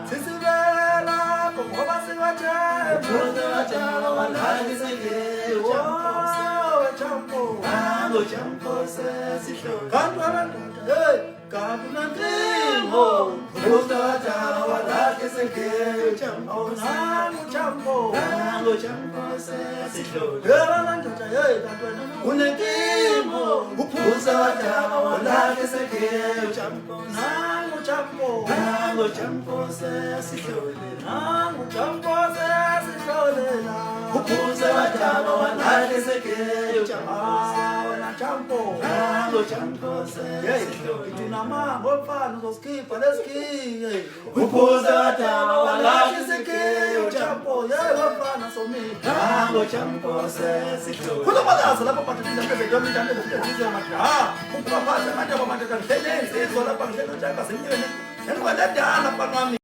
sisibela ngoba siwathemba Uphuza watshaba walahla isekelo Jambo Nango jambo sesihlole kanti abandoda hey kanti nankingo Uphuza watshaba walahla isekelo Jambo Jambo Nango jambo sesihlole abandoda hey kanti wena Unenkingo Uphuza watshaba walahla isekelo Jambo Jambo Nango jambo sesihlole Jambo sesihlolela Uphuza watshaba walahla isekelo Jambo wena Jambo Nango jambo sesihlole Tunamanga omfana uzosikhipha lesikhiye Uphuza watshaba walahla isikhiye Jambo yebafana somile Nango jambo sesihlole Kuzobalaza lapha bathatha bezeyoma intando bezizwe mada ukubaphatha abantu abamandla ngihlenze izolo lapha ngihlelo njaka zinyweni Ngikwadadala mfana wami